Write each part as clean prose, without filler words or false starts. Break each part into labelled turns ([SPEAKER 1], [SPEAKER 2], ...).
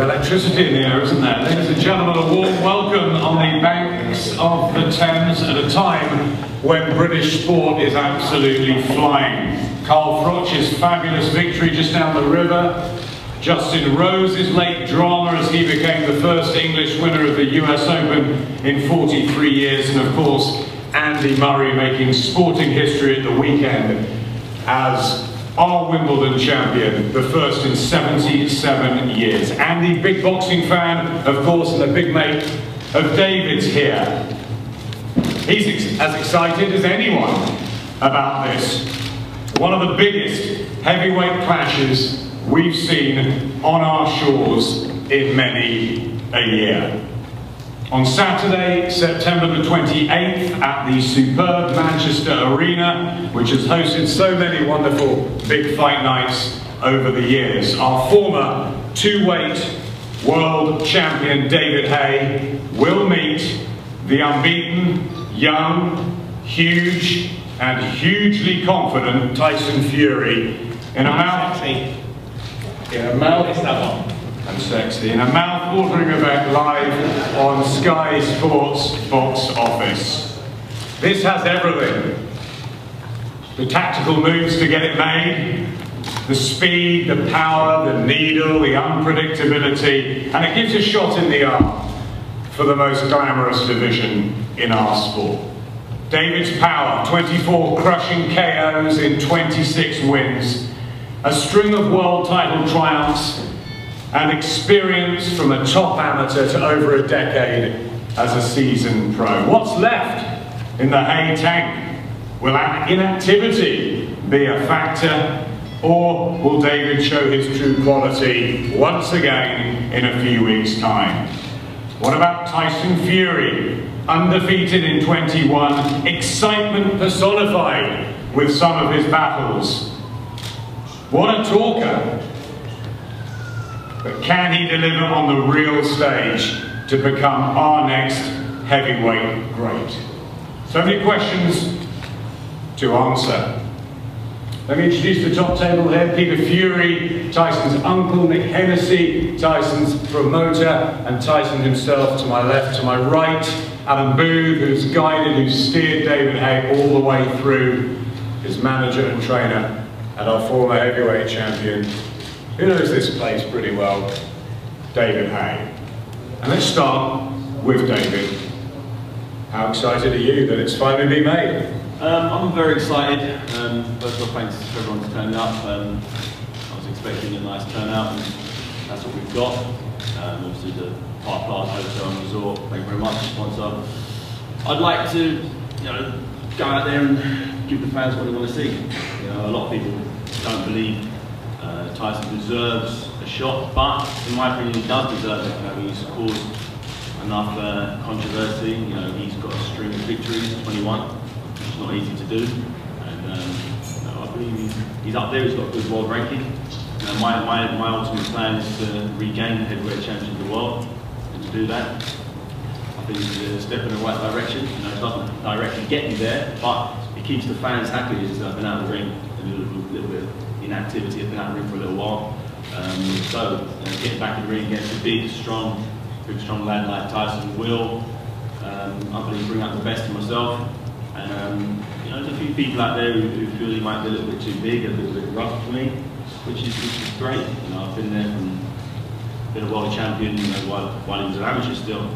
[SPEAKER 1] electricity in the air, isn't there? Ladies and gentlemen, a warm welcome on the banks of the Thames at a time when British sport is absolutely flying. Carl Froch's fabulous victory just down the river, Justin Rose's late drama as he became the first English winner of the US Open in 43 years, and of course Andy Murray making sporting history at the weekend as our Wimbledon champion, the first in 77 years. Andy, big boxing fan, of course, and a big mate of David's here. He's as excited as anyone about this. One of the biggest heavyweight clashes we've seen on our shores in many a year. On Saturday, September the 28th, at the superb Manchester Arena, which has hosted so many wonderful big fight nights over the years, our former two-weight world champion David Haye will meet the unbeaten, young, huge, and hugely confident Tyson Fury in a mouth-watering event live on Sky Sports box office. This has everything. The tactical moves to get it made, the speed, the power, the needle, the unpredictability, and it gives a shot in the arm for the most glamorous division in our sport. David's power, 24 crushing KOs in 26 wins, a string of world title triumphs, and experience from a top amateur to over a decade as a seasoned pro. What's left in the Haye tank? Will inactivity be a factor, or will David show his true quality once again in a few weeks' time? What about Tyson Fury, undefeated in 21, excitement personified with some of his battles? What a talker! But can he deliver on the real stage to become our next heavyweight great? So many questions to answer. Let me introduce the top table here. Peter Fury, Tyson's uncle, Nick Hennessy, Tyson's promoter, and Tyson himself to my left. To my right, Alan Booth, who's guided, who's steered David Haye all the way through, his manager and trainer, and our former heavyweight champion, who knows this place pretty well, David Haye. And let's start with David. How excited are you that it's finally been made?
[SPEAKER 2] I'm very excited. First of all, thanks to everyone for turning up. I was expecting a nice turnout, and that's what we've got. Obviously the Park Plaza Hotel and Resort, thank you very much, sponsor. I'd like to, go out there and give the fans what they want to see. A lot of people don't believe Tyson deserves a shot, but in my opinion he does deserve it. He's caused enough controversy. He's got a string of victories, 21, which is not easy to do. And I believe he's up there. He's got a good world ranking. My ultimate plan is to regain the heavyweight championship of the world, and to do that, I think it's a step in the right direction. It doesn't directly get me there, but it keeps the fans happy. I've been out of the ring a little bit. Inactivity, I've been out of the ring for a little while. Getting back in the ring against a big, strong lad like Tyson will, I believe, bring out the best in myself. And there's a few people out there who feel he might be a little bit too big, a little bit rough for me, which is great. I've been there, been a world champion, while he was an amateur still.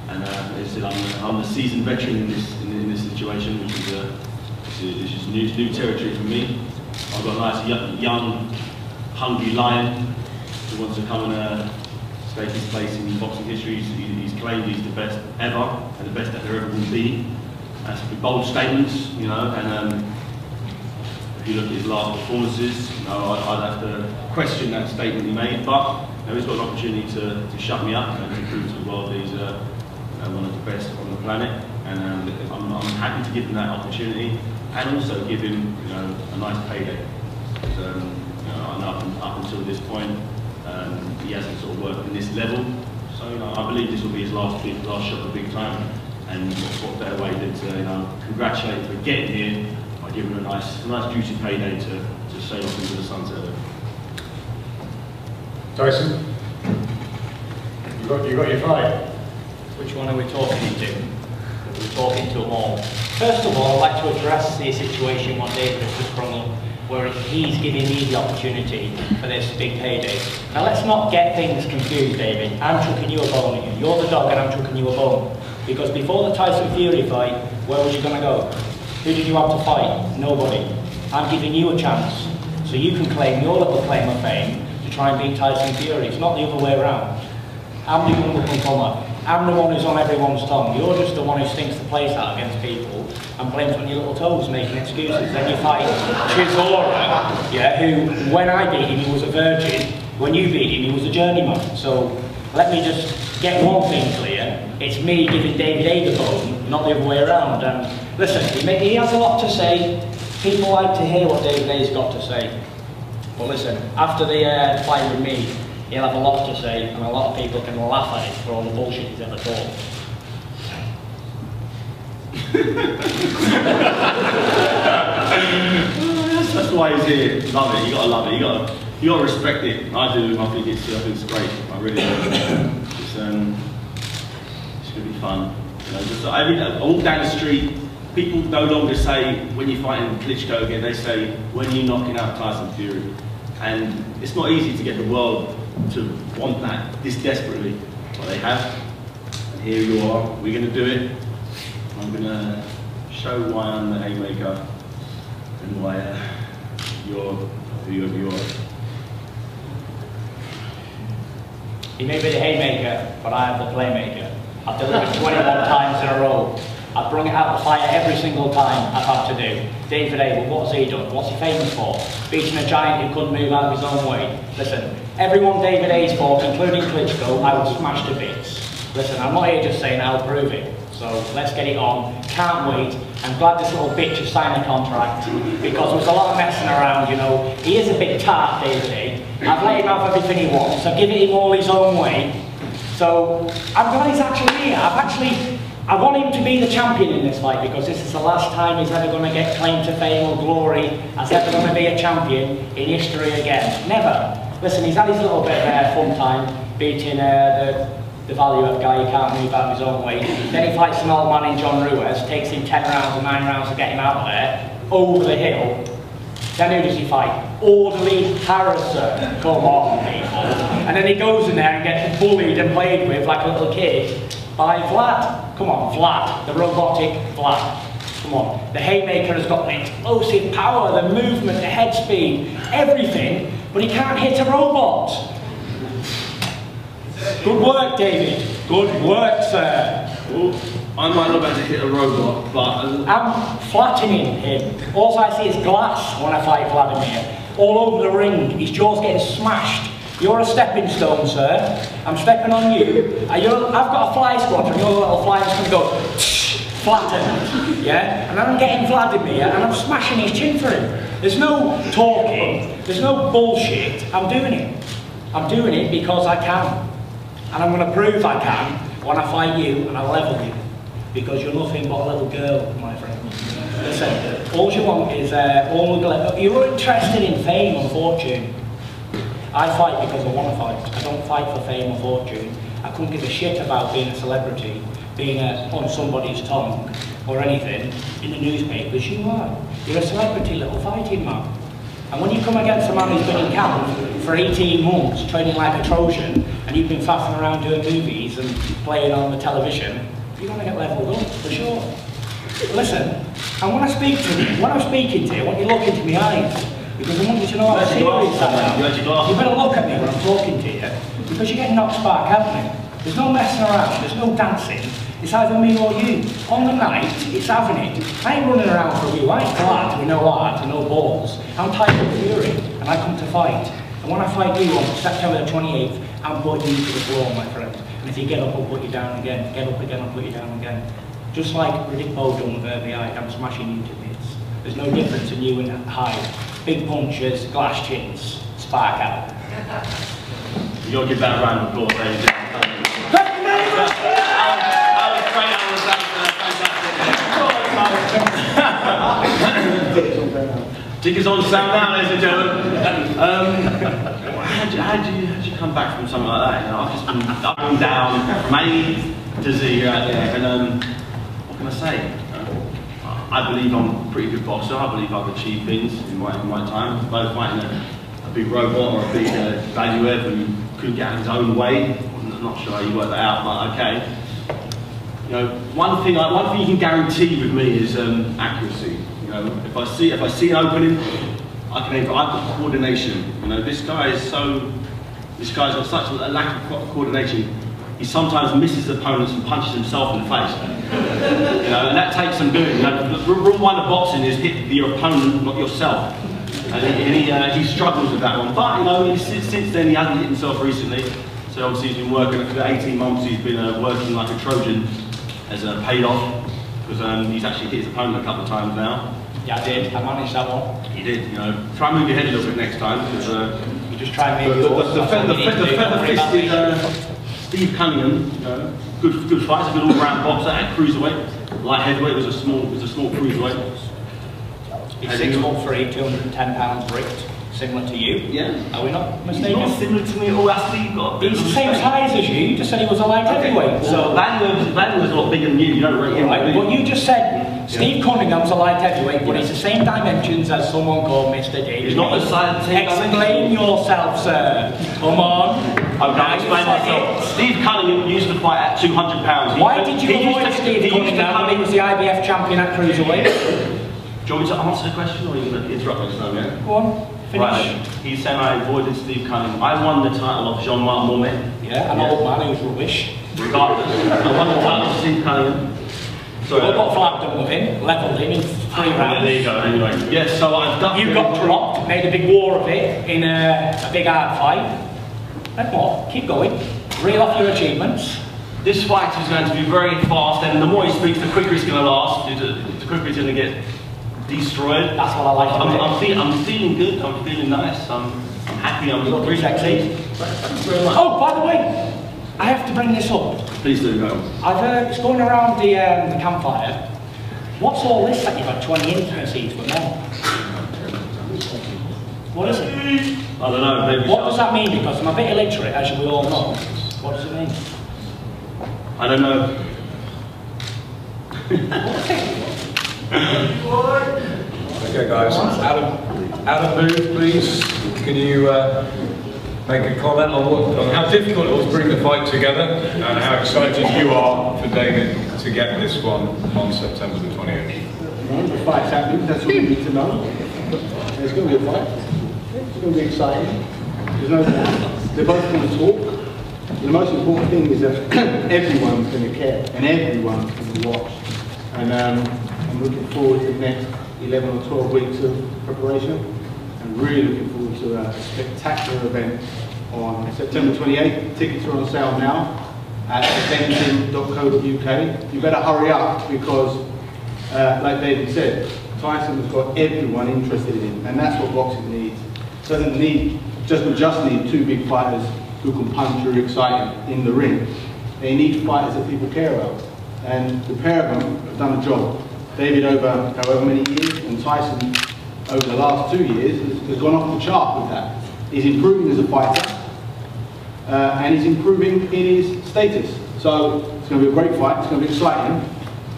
[SPEAKER 2] And as I said, I'm a seasoned veteran in this situation, which is just new territory for me. I've got a nice young, hungry lion who wants to come and stake his place in boxing history. He's claimed he's the best ever, and the best that there ever will be. That's bold statements, and if you look at his last performances, I'd have to question that statement he made, but he's got an opportunity to shut me up and to prove to the world that he's one of the best on the planet, and I'm happy to give him that opportunity. And also give him, a nice payday. Because, up until this point, he hasn't sort of worked in this level. So, I believe this will be his last shot at the big time. And what better way than to, congratulate him for getting here by giving him a nice juicy payday to sail off into the sunset.
[SPEAKER 1] Tyson? got your fight.
[SPEAKER 3] Which one are we talking to? We're talking to them all. First of all, I'd like to address the situation what David has just brought up, where he's giving me the opportunity for this big payday. Now let's not get things confused, David. I'm chucking you a bone here. You're the dog and I'm chucking you a bone. Because before the Tyson Fury fight, where was you going to go? Who did you have to fight? Nobody. I'm giving you a chance. So you can claim your little claim of fame to try and beat Tyson Fury. It's not the other way around. I'm the young up-and-comer. I'm the one who's on everyone's tongue. You're just the one who stinks the place out against people and blames on your little toes making excuses. Then you fight Chisora, yeah, who, when I beat him, he was a virgin. When you beat him, he was a journeyman. So let me just get one thing clear. It's me giving David A the bone, not the other way around. And listen, he has a lot to say. People like to hear what David A's got to say. But listen, after the fight with me, he'll have a lot to say, and a lot of people can laugh at it for all the bullshit he's ever talked.
[SPEAKER 2] That's why he's here. Love it. You gotta love it. You gotta respect it. I do. I think it's great. I really do. It's gonna be fun. You know, just I walk down the street. People no longer say when you're fighting Klitschko again. They say when you're knocking out Tyson Fury, and it's not easy to get the world to want that this desperately. But they have. And here you are. We're gonna do it. I'm gonna show why I'm the haymaker and why you're who you are.
[SPEAKER 3] He may be the haymaker, but I am the playmaker. I've delivered 21 times in a row. I've brung it out of the fire every single time I've had to do. David A, well, what's he done? What's he famous for? Beating a giant who couldn't move out of his own way. Listen, everyone David A's fought, including Klitschko, I would smash to bits. Listen, I'm not here just saying I'll prove it. So let's get it on. Can't wait. I'm glad this little bitch has signed a contract because there was a lot of messing around, you know. He is a bit tart, David A. I've let him have everything he wants. I've given him all his own way. So I'm glad he's actually here. I want him to be the champion in this fight because this is the last time he's ever going to get claim to fame or glory as ever going to be a champion in history again. Never. Listen, he's had his little bit of fun time beating the value of guy who can't move out of his own way. Then he fights an old man in John Ruiz, takes him 10 rounds or 9 rounds to get him out of there, over the hill. Then who does he fight? Orderly Harrison. Come on, people. And then he goes in there and gets bullied and played with like a little kid by Vlad. Come on, Vlad, the robotic Vlad. Come on. The haymaker has got the explosive power, the movement, the head speed, everything, but he can't hit a robot. Good work, David. Good work, sir.
[SPEAKER 2] Well, I might not be able to hit a robot, but
[SPEAKER 3] I'm flattening him. All I see is glass when I fight Vladimir. All over the ring, his jaw's getting smashed. You're a stepping stone, sir. I'm stepping on you. I've got a fly squadron, your little fly's going to go flattened, yeah? And I'm getting Vladimir and I'm smashing his chin for him. There's no talking, there's no bullshit. I'm doing it. I'm doing it because I can. And I'm going to prove I can when I fight you and I level you. Because you're nothing but a little girl, my friend. Listen, all you want is you're interested in fame and fortune. I fight because I want to fight. I don't fight for fame or fortune. I couldn't give a shit about being a celebrity, being on somebody's tongue or anything in the newspapers. You are. You're a celebrity little fighting man. And when you come against a man who's been in camp for 18 months, training like a Trojan, and you've been faffing around doing movies and playing on the television, you're going to get levelled up, for sure. Listen, and when I speak to you, when I'm speaking to you, I want you to look into my eyes. Because I want you to know how serious I am. You better look at me when I'm talking to you, because you're getting knocked back, haven't you? There's no messing around, there's no dancing. It's either me or you. On the night, it's having it. I ain't running around for you. I ain't glad with no heart and no balls. I'm Tyson Fury, and I come to fight. And when I fight you on September the 28th, I'm putting you to the floor, my friend. And if you get up, I'll put you down again. Get up again, I'll put you down again. Just like Riddick Bowe done with RBI, I'm smashing you to bits. There's no difference in you and Haye. Big punches, glass chins, spark out.
[SPEAKER 2] You got to give that a round of applause, ladies and gentlemen. Fantastic. Tickets on sale now, ladies and gentlemen. How'd you come back from something like that? You know, I've just been up and down from A to Z out there, and what can I say? I believe I'm a pretty good boxer. I believe I've achieved things in my time. Both fighting a big robot or a big valuer who couldn't get out of his own way. I'm not sure how you work that out, but okay. You know, one thing you can guarantee with me is accuracy. You know, if I see an opening, I've got coordination. You know, this guy's got such a lack of coordination. He sometimes misses opponents and punches himself in the face. You know, and that takes some doing. You know, rule one of boxing is hit your opponent, not yourself. And he struggles with that one. But you know, since then he hasn't hit himself recently. So obviously he's been working for 18 months. He's been working like a Trojan, as paid off, because he's actually hit his opponent a couple of times now.
[SPEAKER 3] Yeah, I did. I managed that one.
[SPEAKER 2] He did. You know, try and move your head a little bit next time, because
[SPEAKER 3] you just try and make
[SPEAKER 2] the feather fist is Steve Cunningham. You know, good fight. He's a good all-round boxer at cruiserweight. Light heavyweight was a small cruiserweight.
[SPEAKER 3] He's 6'3", 210 pounds ripped. Similar to you?
[SPEAKER 2] Yeah.
[SPEAKER 3] Are we not mistaken?
[SPEAKER 2] He's not similar to me at all. That's what you've got.
[SPEAKER 3] He's the same size as you. You just said he was a light heavyweight.
[SPEAKER 2] So Vander's a lot bigger than you. You don't rate him.
[SPEAKER 3] Right, but you just said Steve Cunningham's a light heavyweight, but he's the same dimensions as someone called Mr. David.
[SPEAKER 2] He's not the size.
[SPEAKER 3] Explain yourself, sir. Come on.
[SPEAKER 2] Okay, explain myself. Steve Cunningham used to fight at 200 pounds.
[SPEAKER 3] Why did you avoid Steve Cunningham when he was the IBF champion at cruiserweight?
[SPEAKER 2] Do you want me to answer the question, or are you going to interrupt me? Yeah?
[SPEAKER 3] Go on. Finish.
[SPEAKER 2] Right, he's saying I avoided Steve Cunningham. I won the title of Jean-Marc Mormet.
[SPEAKER 3] Yeah, an old man who's rubbish.
[SPEAKER 2] Regardless, I won the title of Steve Cunningham.
[SPEAKER 3] Sorry, we got flagged him with him, levelled him in 3 rounds.
[SPEAKER 2] There you go, anyway. Yes, so I've done.
[SPEAKER 3] You got dropped, made a big war of it in a big hard fight. And what? Keep going. Reel off your achievements.
[SPEAKER 2] This fight is going to be very fast, and the more he speaks, the quicker it's going to last, the quicker it's going to get destroyed.
[SPEAKER 3] That's what I like.
[SPEAKER 2] I'm feeling good. I'm feeling nice. I'm happy. I'm
[SPEAKER 3] looking sexy. Oh, by the way, I have to bring this up.
[SPEAKER 2] Please do go.
[SPEAKER 3] I've heard it's going around the campfire. What's all this that you've had 20 intimacies for men? What is it?
[SPEAKER 2] I don't know. Maybe
[SPEAKER 3] what does that mean? Because I'm a bit illiterate, as we all know. What does it mean?
[SPEAKER 2] I don't know.
[SPEAKER 1] Okay guys, Adam Booth, please, can you make a comment on how difficult it was to bring the fight together and how excited you are for David to get this one on September the 28th?
[SPEAKER 4] The fight's happening, that's what we need to know. There's going to be a fight, it's going to be exciting, there's no doubt. They're both going to talk. The most important thing is that everyone's going to care and everyone's going to watch. And I'm looking forward to the next 11 or 12 weeks of preparation. I'm really looking forward to a spectacular event on September 28th. Tickets are on sale now at eventim.co.uk. You better hurry up because, like David said, Tyson has got everyone interested in him, and that's what boxing needs. It doesn't need, just need 2 big fighters who can punch or excite in the ring. They need fighters that people care about. And the pair of them have done a job. David over however many years, and Tyson over the last 2 years has gone off the chart with that. He's improving as a fighter, and he's improving in his status. So it's going to be a great fight, it's going to be exciting,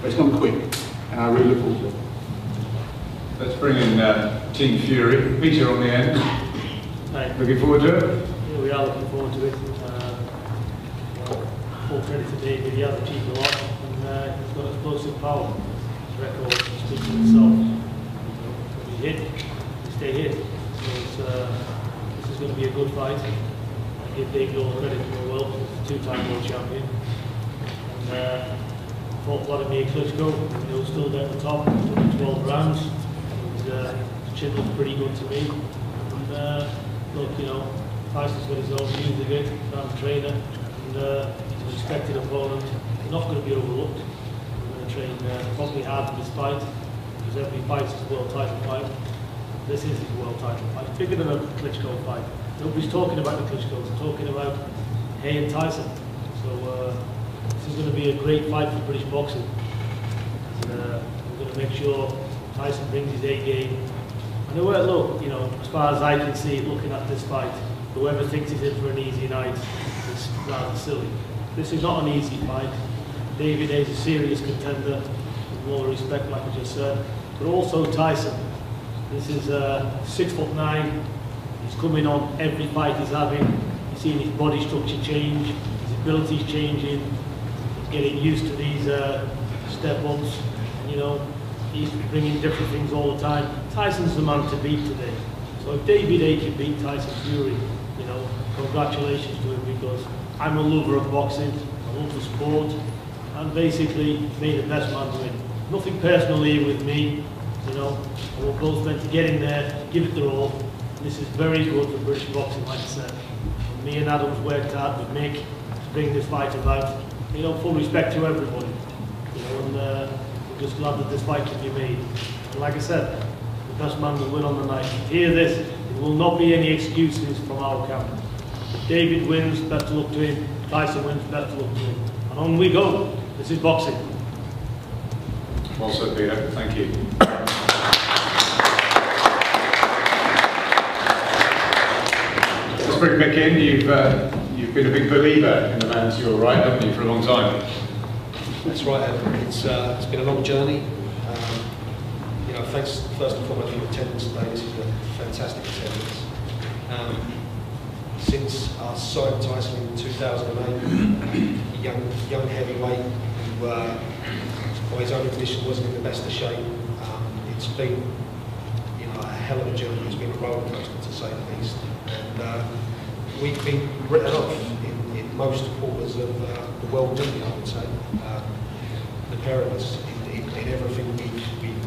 [SPEAKER 4] but it's going to be quick, and I really look forward to it.
[SPEAKER 1] Let's bring in Team Fury. Peter on the end.
[SPEAKER 5] Right.
[SPEAKER 1] Looking forward to it?
[SPEAKER 5] Yeah, we are looking forward to it. Full credit to David, he has achieved a lot, and he's got explosive power. His record speaks for itself. When we hit, we stay hit. So this is going to be a good fight. I give David all credit for the world. He's a 2-time world champion. And fought Vladimir Klitschko, and he was still down the top. He took 12 rounds. His chin looked pretty good to me. And look, you know, Tyson's got his own views of it. I'm a trainer, and he's a respected opponent. He's not going to be overlooked. We're going to train probably hard for this fight, because every fight is a world title fight. This is a world title fight. It's bigger than a Klitschko fight. Nobody's talking about the Klitschkos, they're talking about Haye and Tyson. So this is going to be a great fight for British boxing. And, we're going to make sure Tyson brings his A game. And look, you know, as far as I can see, looking at this fight, whoever thinks he's in for an easy night is rather silly. This is not an easy fight. David Haye is a serious contender, with all the respect, like I just said, but also Tyson. This is 6'9". He's coming on every fight he's having. You've seen his body structure change, his abilities changing. He's getting used to these step-ups. You know, he's bringing different things all the time. Tyson's the man to beat today. So if David Haye can beat Tyson Fury, you know, congratulations to him, because I'm a lover of boxing, I love the sport, and basically may the best man win. Nothing personal here with me, you know, we're both meant to get in there, give it their all. This is very good for British boxing, like I said. And me and Adam's worked hard with Mick to bring this fight about. You know, full respect to everybody. You know, and we're just glad that this fight can be made. And like I said, the best man will win on the night. Hear this, there will not be any excuses from our camp. If David wins, best of luck to him. Tyson wins, best of luck to him. And on we go. This is boxing.
[SPEAKER 1] Well said, Peter. Thank you. Let's bring Mick in. You've been a big believer in the man to your right, haven't you, for a long time?
[SPEAKER 6] That's right, Adam. It's been a long journey. You know, thanks first and foremost for your attendance today. This is a fantastic attendance. Since I signed Tyson in 2008, a young heavyweight who, by his own admission, wasn't in the best of shape. It's been, you know, a hell of a journey. It's been a roller coaster, to say the least. And we've been written off in most quarters of the world media, I would say. The pair of us, in everything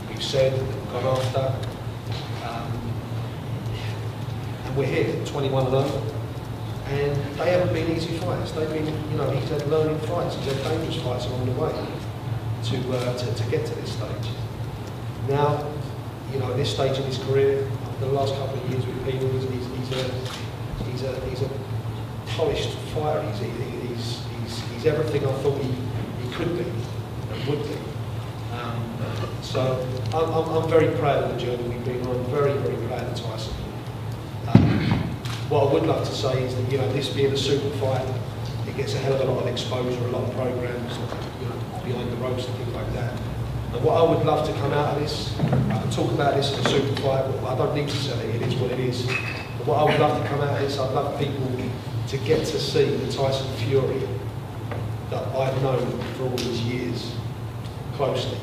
[SPEAKER 6] we've said, gone after. And we're here, 21-0. And they haven't been easy fights. They've been, you know, he's had learning fights, he's had dangerous fights along the way to get to this stage. Now, you know, at this stage in his career, the last couple of years with Peter, he's a polished fighter. He's everything I thought he could be and would be. So I'm very proud of the journey we've been on. I'm very, very proud of Tyson. What I would love to say is that, you know, this being a super fight, it gets a hell of a lot of exposure, a lot of programs, you know, behind the ropes and things like that. And what I would love to come out of this, I can talk about this as a super fight, but I don't need to sell it, it is what it is. But what I would love to come out of this, I'd love people to get to see the Tyson Fury that I've known for all these years closely.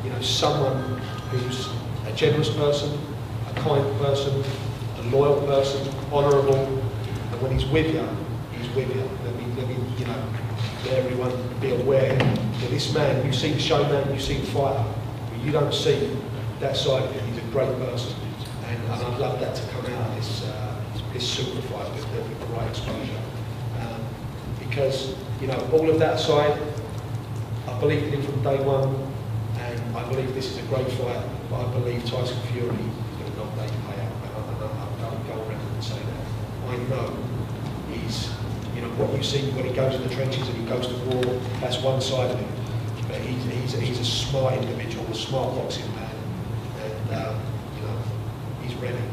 [SPEAKER 6] You know, someone who's a generous person, a kind person, a loyal person, honourable, and when he's with you, he's with you. Let me, you know, let everyone be aware that this man, you see the showman, you see the fighter, but you don't see that side of him. He's a great person, and I'd love that to come out of this super fight with the right exposure. Because, you know, all of that aside, I believed in him from day one, and I believe this is a great fight, but I believe Tyson Fury is going to knock Haye out. I'll go around and say that. I know he's, you know, what you see when he goes in the trenches and he goes to war, that's one side of him. But he's a smart individual, a smart boxing man, and you know, he's ready.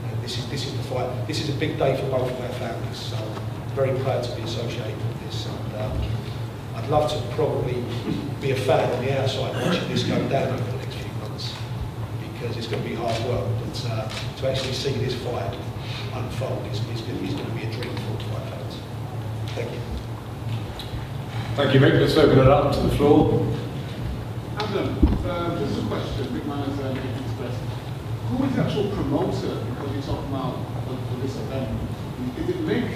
[SPEAKER 6] And this is the fight. This is a big day for both of our families. So I'm very proud to be associated with this. And I'd love to probably be a fan on the outside watching this go down over the next few months, because it's going to be hard work. But to actually see this fight unfold is going to be a dream for all fight fans. Thank you.
[SPEAKER 1] Thank you, Mick. Let's open it up to the floor.
[SPEAKER 7] Adam, just a question. Big man has expressed. Who is the actual promoter? Because you're talking about for this event. Is it Mick?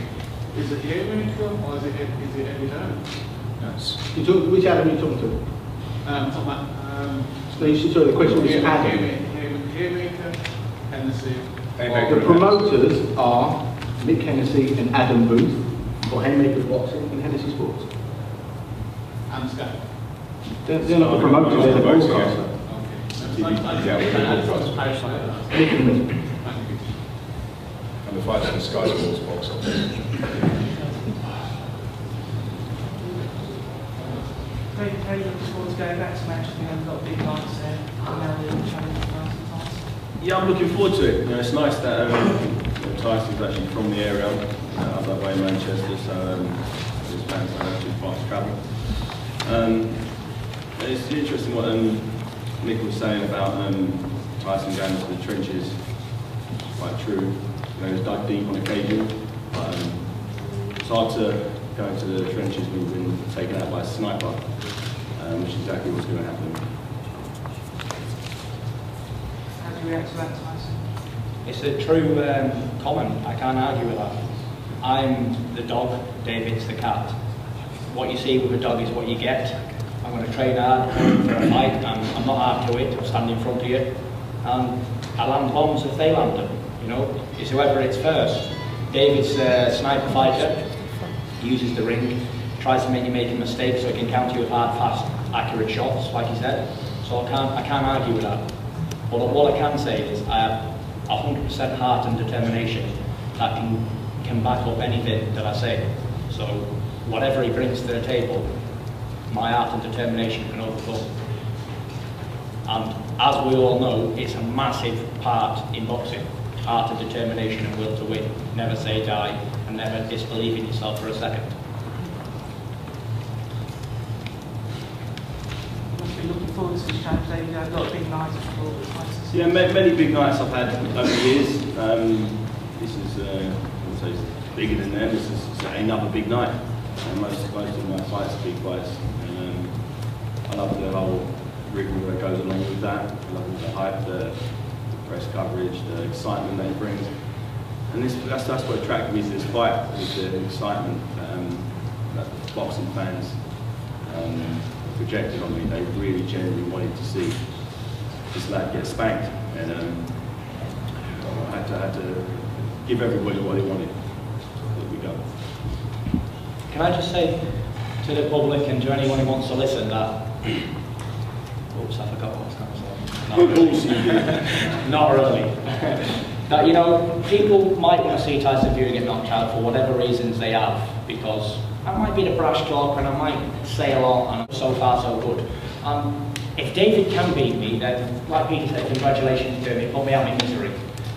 [SPEAKER 7] Is it Hayemaker? Or is it Eddie Hearn?
[SPEAKER 1] Yes.
[SPEAKER 4] Which Adam are you talking to?
[SPEAKER 7] I'm talking about.
[SPEAKER 4] So the question was Adam.
[SPEAKER 7] Hayemaker, Hennessy.
[SPEAKER 4] The promoters are Mick Hennessy and Adam Booth for Hayemaker Boxing and Hennessy Sports.
[SPEAKER 7] And Sky.
[SPEAKER 4] They're not the promoters, they're the broadcaster.
[SPEAKER 7] Okay.
[SPEAKER 1] And the fights on Sky Sports box office.
[SPEAKER 8] How do you look forward to going back to Manchester? We have a lot of big lights there. And now they're challenging for us.
[SPEAKER 2] Yeah, I'm looking forward to it. You know, it's nice that Tyson's actually from the area, up that way in Manchester, so his plans are too far to travel. It's interesting what Nick was saying about Tyson going into the trenches. Quite true. He's dug deep on occasion, but it's hard to go into the trenches when you've been taken out by a sniper, which is exactly what's going to happen.
[SPEAKER 8] How do you react to that, Tyson?
[SPEAKER 3] It's a true comment. I can't argue with that. I'm the dog, David's the cat. What you see with a dog is what you get. I'm going to train hard for a fight, and I'm not hard to it. I'll stand in front of you, and I land bombs if they land them. You know, it's whoever hits first. David's a sniper fighter. He uses the ring, tries to make you make a mistake so he can counter you with hard, fast, accurate shots, like he said. So I can't argue with that. But what I can say is I have 100% heart and determination that can back up anything that I say. So whatever he brings to the table, my heart and determination can overcome. And as we all know, it's a massive part in boxing. Heart and determination and will to win. Never say die, and never disbelieve in yourself for a second.
[SPEAKER 8] You must be looking forward to this challenge, David. You had a lot of big nights before.
[SPEAKER 2] Yeah, many big nights I've had over the years. This is, I would say, bigger than them. This is another big night. Most of my fights are big fights. And, I love the whole rigmarole that goes along with that. I love the hype, the press coverage, the excitement that it brings. And that's what attracted me to this fight, was the excitement that the boxing fans projected on me. They really genuinely wanted to see this lad get spanked. And I had to give everybody what they wanted. There we go.
[SPEAKER 3] Can I just say to the public and to anyone who wants to listen that, oops, I forgot what I was going to say. Not really. That, you know, people might want to see Tyson Fury get knocked out for whatever reasons they have, because I might be the brash talk and I might say a lot, and so far so good. If David can beat me, then, like Peter said, congratulations to him, he put me out of misery.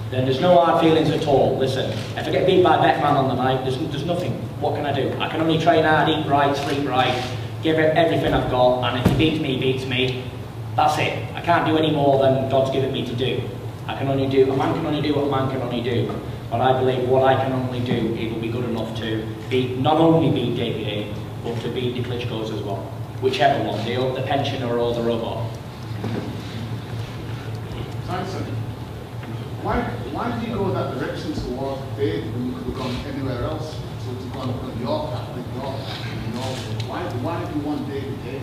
[SPEAKER 3] Then there's no hard feelings at all. Listen, if I get beat by Beckman on the night, there's nothing. What can I do? I can only train hard, eat right, sleep right, give it everything I've got, and if he beats me, he beats me. That's it. I can't do any more than God's given me to do. A man can only do what a man can only do. But I believe what I can only do, it will be good enough to not only beat David Haye, but to beat the Klitschko's as well. Whichever one, the pensioner or the robot.
[SPEAKER 7] Tyson, why did you go that direction towards David when you could have gone anywhere else? So to go on your path, why did you want David Haye?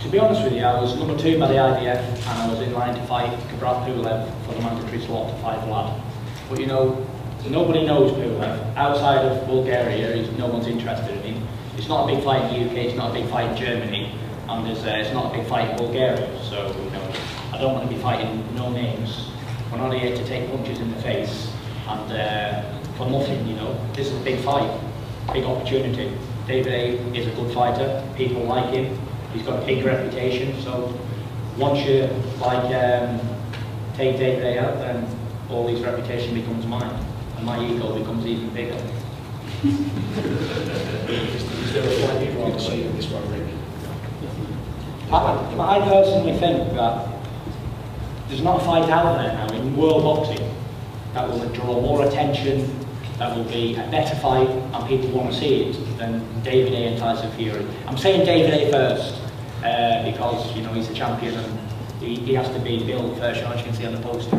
[SPEAKER 3] To be honest with you, I was number 2 by the IBF, and I was in line to fight Kabrat Pulev for the mandatory slot to 5 lad. But you know, nobody knows Pulev. Outside of Bulgaria, no one's interested in him. It's not a big fight in the UK, it's not a big fight in Germany, and it's not a big fight in Bulgaria. So, you know, I don't want to be fighting no names. We're not here to take punches in the face, and for nothing, you know. This is a big fight, big opportunity. David Haye is a good fighter, people like him. He's got a big reputation, so once you take David Haye out, then all his reputation becomes mine, and my ego becomes even bigger. I personally think that there's not a fight out there now in world boxing that will draw more attention, that will be a better fight, and people want to see it, than David Haye and Tyson Fury. I'm saying David Haye first, because, you know, he's a champion and he has to be billed first, as you can see on the poster.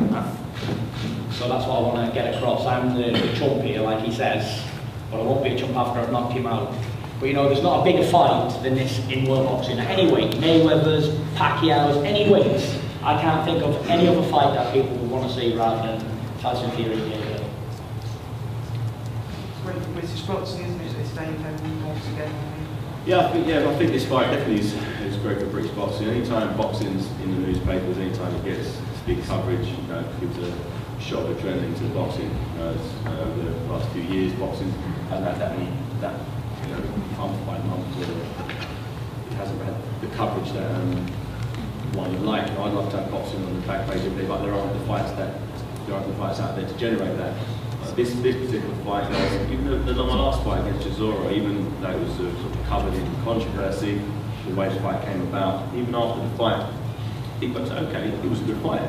[SPEAKER 3] So that's what I want to get across. I'm the chump here, like he says, but I won't be a chump after I've knocked him out. But you know, there's not a bigger fight than this in world boxing. Any weight, Mayweather's, Pacquiao's, any weights. I can't think of any other fight that people would want to see rather than Tyson Fury and David Haye.
[SPEAKER 8] It's great for British boxing, isn't it? They stay in there once again.
[SPEAKER 2] Yeah, I think this fight definitely is great for British boxing. Anytime boxing's in the newspapers, anytime it gets big coverage, you know, it gives a shot of adrenaline to boxing. Over the last few years, boxing hasn't had that you know, month by month, it hasn't had the coverage that one would like. I'd love to have boxing on the back page if they like there aren't the fights out there to generate that. This particular fight, even my last fight against Chisora, even though it was sort of covered in controversy, the way the fight came about, even after the fight, it was okay, it was a good fight.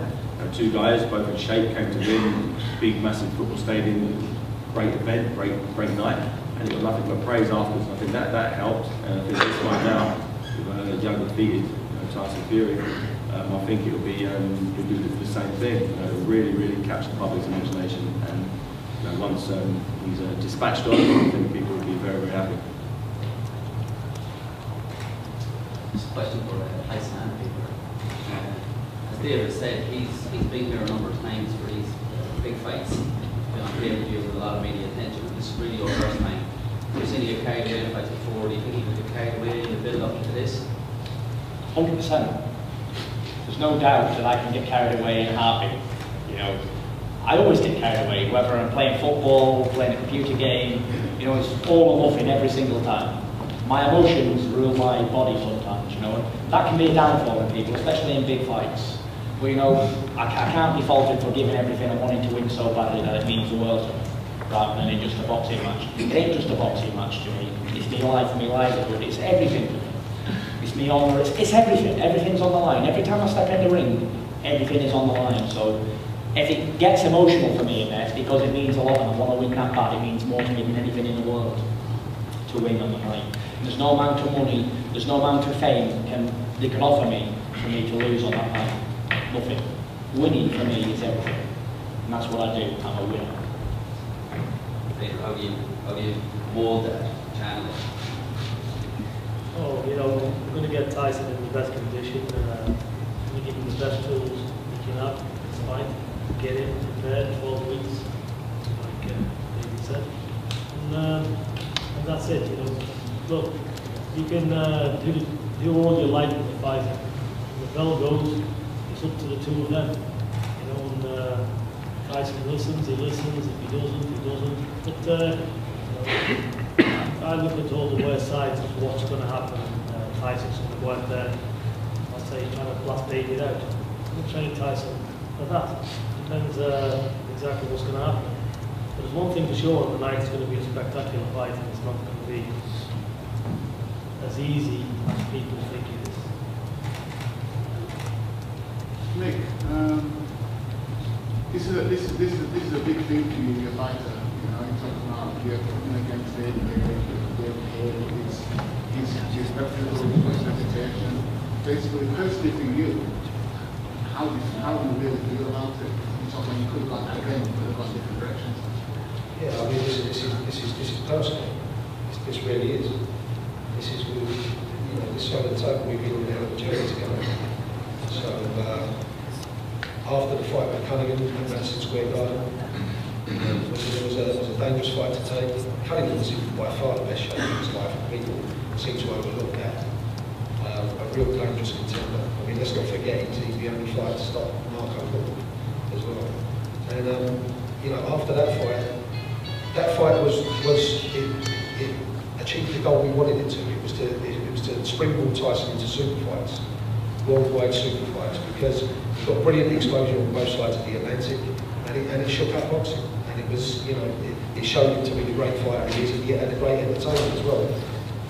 [SPEAKER 2] Two guys, both in shape, came to win, big, massive football stadium, great event, great night, and it got nothing but praise afterwards. I think that helped. And I think this fight now, with a young defeated Tyson Fury, I think it'll be he'll do the same thing. Really capture the public's imagination, and once he's dispatched on, I think people will be very happy.
[SPEAKER 9] Just a question for Tyson and Peter. As David said, he's been here a number of times for these big fights. Been on pay-per-view with a lot of media attention. This is really your first time. You've seen you get carried away in fights before. Do you think you could get carried away in the build-up to this?
[SPEAKER 3] 100%. There's no doubt that I can get carried away in a heartbeat. I always get carried away, whether I'm playing football, playing a computer game. It's all or nothing every single time. My emotions rule my body sometimes, and that can be a downfall in people, especially in big fights. But I can't be faulted for giving everything and wanting to win so badly that it means the world to me, rather than in just a boxing match. It ain't just a boxing match to me. It's my life, my livelihood, it's everything to me. It's my honour, it's everything. Everything's on the line. Every time I step in the ring, everything is on the line. So if it gets emotional for me in there, it's because it means a lot and I want to win that bad. It means more to me than anything in the world to win on the night. There's no amount of money, there's no amount of fame they can offer me for me to lose on that night. Nothing. Winning for me is everything. And that's what I do. I'm a winner.
[SPEAKER 9] Peter, how do you mold that channel?
[SPEAKER 5] Oh, we're going to get Tyson in the best condition. We give him the best tools he can have. It's fine. Get him prepared 12 weeks, like David said. And that's it. Look, you can do all you like with the fighter. When the bell goes, it's up to the two of them. And Tyson listens, he listens. If he doesn't, he doesn't. But I look at all the worst sides of what's going to happen. Tyson's going to go out there, I'll say, trying to blast David out. I'm train Tyson for that. Depends exactly what's going to happen. But there's one thing for sure, the night is going to be a spectacular fight, and it's not going to be as easy as people think it is.
[SPEAKER 7] Nick, this is a big thing for you, your fighter. You talk about you're coming against David, his reputable reputation. Basically, personally for you, how do you really feel about it? You talk when you could have gone again, could have gone different directions.
[SPEAKER 6] Yeah, I mean, this is personal. This really is. This is this side of the table we've been on a hell of a journey together. So after the fight with Cunningham at Madison Square Garden, it was a dangerous fight to take. Cunningham was by far the best shape of his life, and people seem to overlook that. A real dangerous contender. I mean, let's not forget he's the only fighter to stop Marco Hall as well. And after that fight was it achieved the goal we wanted it to. It was to springboard Tyson into super fights, worldwide super fights, because he got brilliant exposure on both sides of the Atlantic, and it shook up boxing. And it was, it showed him to be the great fighter he is, and yet had a great entertainment as well.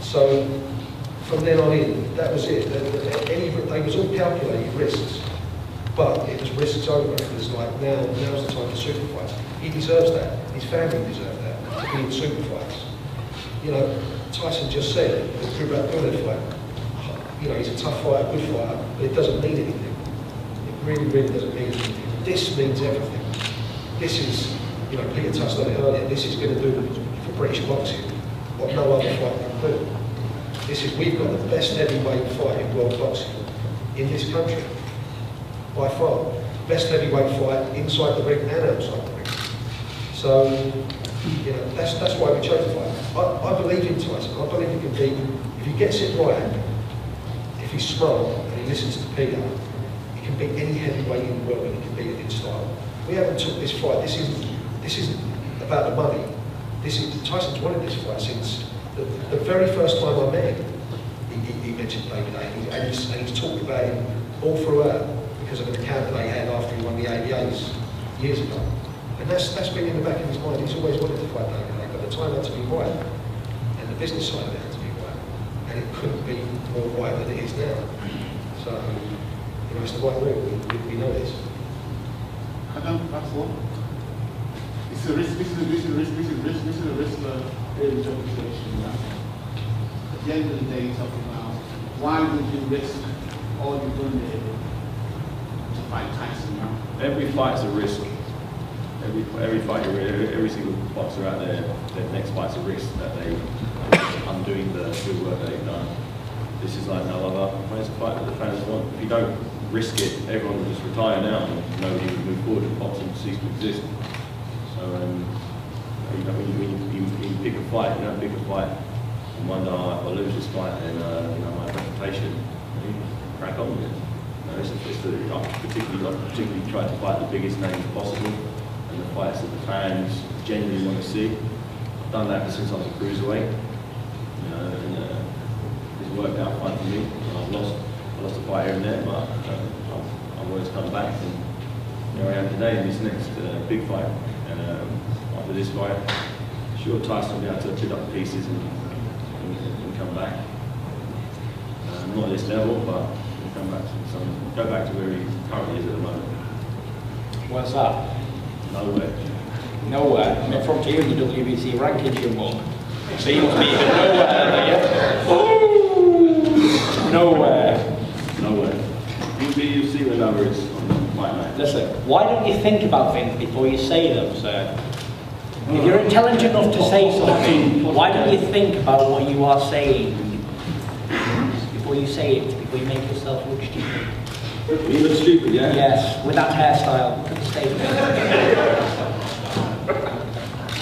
[SPEAKER 6] So from then on in, that was it. They was all calculated risks, but it was risks over. It was like, now's the time for super fights. He deserves that. His family deserves that, to be in super fights. Tyson just said, the Kubrat-Guled fight, he's a tough fighter, good fighter, but it doesn't mean anything. It really doesn't mean anything. This means everything. This is, Peter touched on it earlier, this is going to do for British boxing what no other fight can do. We've got the best heavyweight fight in world boxing in this country, by far. Best heavyweight fight inside the ring and outside the ring. So, that's why we chose the fight. I believe in Tyson. I believe he can beat, if he gets it right, if he's smart and he listens to Peter, he can beat any heavyweight in the world and he can beat it in style. We haven't took this fight. This isn't about the money. Tyson's wanted this fight since the very first time I met him. He mentioned David Haye, and he's talked about him all throughout because of an encounter they had after he won the ABAs years ago. And that's been in the back of his mind. He's always wanted to fight David, but the time had to be right. And the business side of it had to be right. And it couldn't be more right than it is now. So, you know, it's the right route. We know this.
[SPEAKER 7] I don't, that's all. It's a risk, this is a risk for early job situation. At the end of the day, you're talking about why would you risk all you've done here to fight Tyson now?
[SPEAKER 2] Every fight's a risk. Every fight, every single boxer out there, their next fight's a risk that they undoing the good work that they've done. This is like no other fantasy fight that the fans want. If you don't risk it, everyone will just retire now and nobody will move forward and boxing will cease to exist. So, you know, when you pick a fight, you don't pick a fight and wonder, oh, if I lose this fight, then you know, my reputation, you crack on with it. You know, I particularly try to fight the biggest names possible and the fights that the fans genuinely want to see. I've done that since I was a cruiserweight. You know, and it's worked out fine for me. I've lost a fight here and there, but I've always come back, and here I am today in this next big fight. And after this fight, sure Tyson will be able to pick up the pieces and come back. Not at this level, but he'll come back to go back to where he currently is at the moment.
[SPEAKER 3] What's that?
[SPEAKER 2] Nowhere.
[SPEAKER 3] Nowhere. I'm in front of you in the WBC rankings, you mug. So you must be even nowhere, Nowhere.
[SPEAKER 2] Nowhere. You'll see where number is on the fight night.
[SPEAKER 3] Listen, why don't you think about things before you say them, sir? If you're intelligent enough to say something, why don't you think about what you are saying before you say it, before you make yourself look stupid?
[SPEAKER 2] You look stupid, yeah?
[SPEAKER 3] Yes, with that hairstyle. Look at the statement.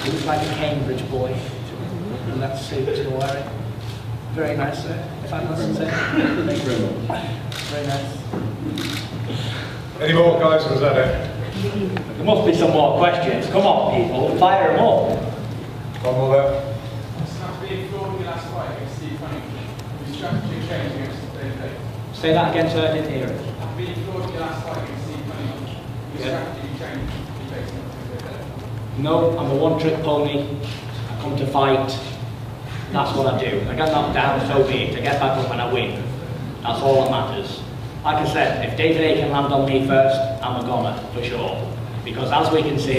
[SPEAKER 3] You look like a Cambridge boy. And that suit you're wearing. Very nice, sir. If I must say.
[SPEAKER 2] Thank you very much.
[SPEAKER 3] Very nice.
[SPEAKER 1] Any more, guys, or is that it?
[SPEAKER 3] There must be some more questions. Come on, people. Fire them up.
[SPEAKER 1] One more there.
[SPEAKER 10] After being flawed in your last fight against Steve Cunningham, your strategy changed against David.
[SPEAKER 3] Say that again, sir. I didn't hear it.
[SPEAKER 10] After being flawed in your last fight against Steve Cunningham, your strategy changed against David.
[SPEAKER 3] No, I'm a one-trick pony. I come to fight. That's what I do. I get knocked down, so be it. I get back up and I win. That's all that matters. Like I said, if David A can land on me first, I'm a goner, for sure. Because as we can see,